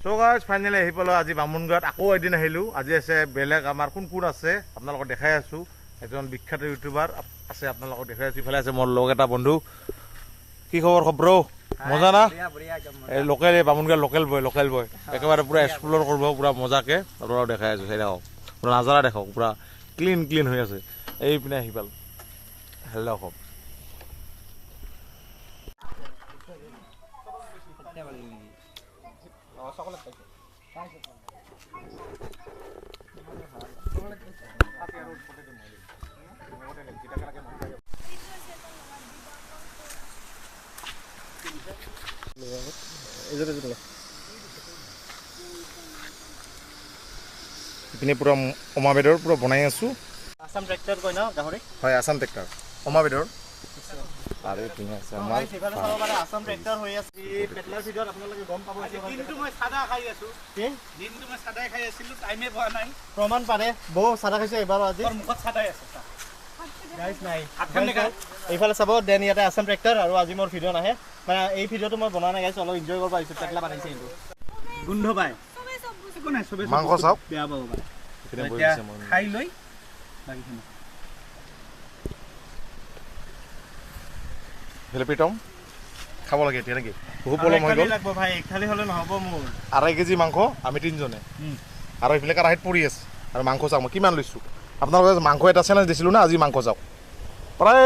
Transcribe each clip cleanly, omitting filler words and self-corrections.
চ' guys finally আহি পালোঁ আজি বামুণগাঁৱত আকৌ এদিন আহিলোঁ। আজি আছে বেলেগ আমাৰ কোন আছে আপোনালোকক দেখাই আছোঁ। এজন বিখ্যাত ইউটিউবাৰ আছে আপোনালোকক দেখাই আছোঁ। ইফালে আছে মোৰ লগ এটা বন্ধু। কি খবৰ ব্ৰ? মজা না? এই লোকেল বামুণগাঁৱৰ লোকেল বয় একেবাৰে পূৰা এক্সপ্ল'ৰ কৰিব পূৰা মজাকৈ আপোনালোকক দেখাই আছোঁ। সেই দেখক পূৰা নাজাৰা দেখক পূৰা ক্লিন হৈ আছে। এইপিনে আহি পাল হেল্ল' কওক। ইপিনে পুৰা অমা বেদৰ পুৰা বনাই আছোঁ। আসাম ট্ৰেক্টৰ কয় ন গাহৰি? হয় আসাম ট্ৰেক্টৰ অমা বেদৰ। আৰু এইপিনে আছে আমাৰ আসাম ট্ৰেক্টৰ হৈ আছে। পেটলাৰ ভিডিঅ'ত আপোনালোকে গম পাব। দিনটো মই চাদা খাই আছোঁ। দিনটো মই চাদাই খাই আছিলোঁ, টাইমে পোৱা নাই। প্ৰমাণ পাৰে বৌ চাদা খাইছে এবাৰ আজি। মুখত চাদাই আছে গাইছ নাই। এইফালে চাব দেন ইয়াতে আসাম ট্ৰেক্টৰ আৰু আজি মোৰ ভিডিঅ' নাহে মানে এই ভিডিঅ'টো মই বনোৱা নাই গাইছ, অলপ এনজয় কৰিব পাৰিছোঁ। পেটলা বানাইছে কিন্তু গোন্ধ পায় একো নাই। চবেই মাংস চাওক বেয়া পাব পাৰে। খাই লৈ বাকীখিনি প্ৰীতম খাব লাগে এতিয়া নেকি? বহু পলম হৈ গ'ল। লাগব ভাই, খালি হ'লে নহ'ব মোৰ। 2.5 কেজি মাংস আমি 3জনে আৰু এইফালে কেৰাহীত পৰি আছে। আৰু মাংস চাওক মই কিমান লৈছোঁ। আপোনালোকে মাংস এটা চেলেঞ্জ দিছিলোঁ না, আজি মাংস চাওক প্ৰায়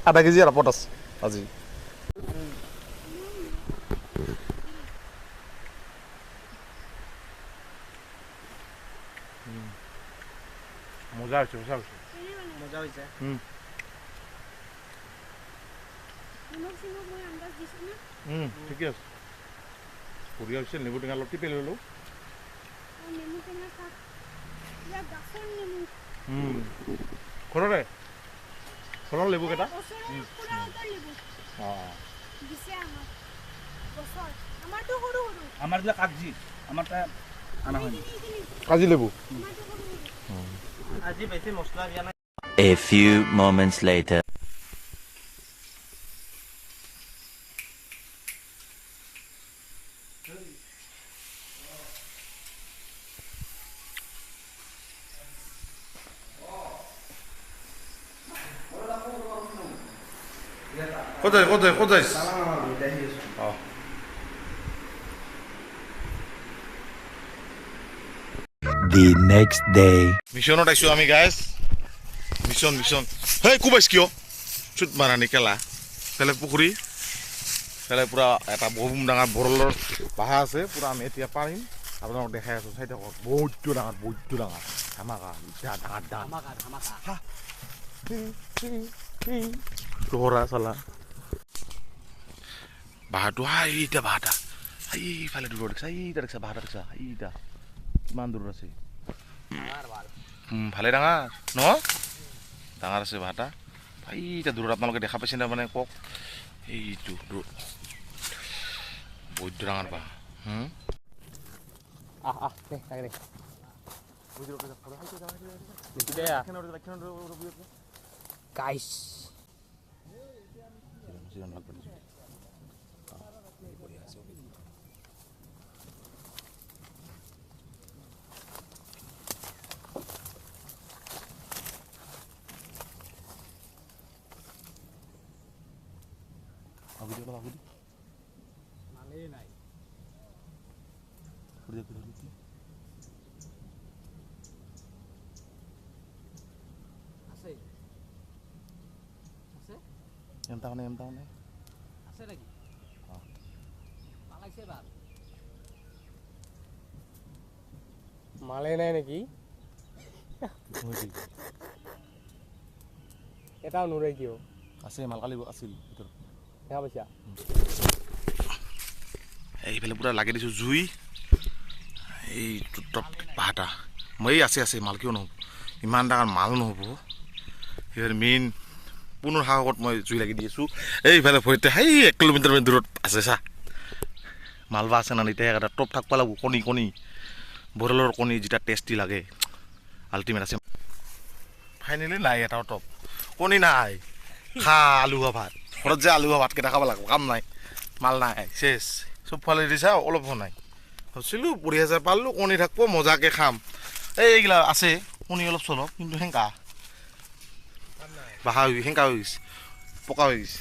0.5 কেজি আপত আছে আজি। মজা হৈছে মজা হৈছে। ঠিকে আছে। বঢ়িয়া হৈছে। নেমু টেঙা অলপ টিপি ল'লোঁ। ঘৰৰ লেবু কেইটা আমাৰ বিলাক কাগজি, আমাৰ আনা হয় কাজি লেবু। আজি বেছি মছলা দিয়া নাই। A few moments later. ক'ত যাইছ? The next day. মিছনত আহিছোঁ আমি গাইজ। মিছন হেই কোবাইছ কিয়? চুট মাৰা নিকেলা ফেলে পুখুৰী ফেলে পূৰা এটা বহু ডাঙৰ বৰলৰ বাহা আছে। পূৰা আমি এতিয়া পাৰিম আপোনালোকক দেখাই আছোঁ। চাই থাকক বহুতটো ডাঙৰ ধামাকা ডাঙৰ তোহৰা চালা বাহাটো এইটা বাহাটা এইফালে দূৰত দেখিছা। এইটা দেখিছা বাহাটা দেখিছা? এইটা কিমান দূৰত আছে? ভালে ডাঙৰ ন? ডাঙৰ আছে বাহাটা। এইটা দূৰত আপোনালোকে দেখা পাইছে নে মানে কওক? এইটো দূৰত বহুত ডাঙৰ বাহ। গাইছ মালেই নাই। আছে এমটা মানে আছে নাকি? পালাইছে ভাল। মালেই নাই নেকি? এটাও নোৰে কিয়? আছে মালকালি আছিল ভিতৰত। দেখা পাইছা? এইফালে পূৰা লাগি দিছোঁ জুই। এই টপ বাহাটা মই আছে মাল কিয় নহ'ব? ইমান ডাঙৰ মাল নহ'ব। সেইফালে মেইন পুনৰ সাহসত মই জুই লাগি দি আছোঁ। এইফালে ভৰিতে 1 কিলোমিটাৰ দূৰত আছে চা মালবা আছে না। এতিয়া এটা টপ থাকিব লাগিব। কণী বৰলৰ কণী যেটা টেষ্টি লাগে আল্টিমেট আছে। ফাইনেলি নাই এটাও টপ কণী নাই। খা আলু ভাত ঘৰত যে আলু ভাতকেইটা খাব লাগিব, কাম নাই, মাল নাই, চেচ চবফালে দিছা অলপো নাই। ভাবছিলোঁ 20,000 পালোঁ কণী থাকিব মজাকৈ খাম এইগিলা আছে কণী অলপ চলপ কিন্তু হেংকা বাহা হৈ হেংকা হৈ গৈছে পকা হৈ গৈছে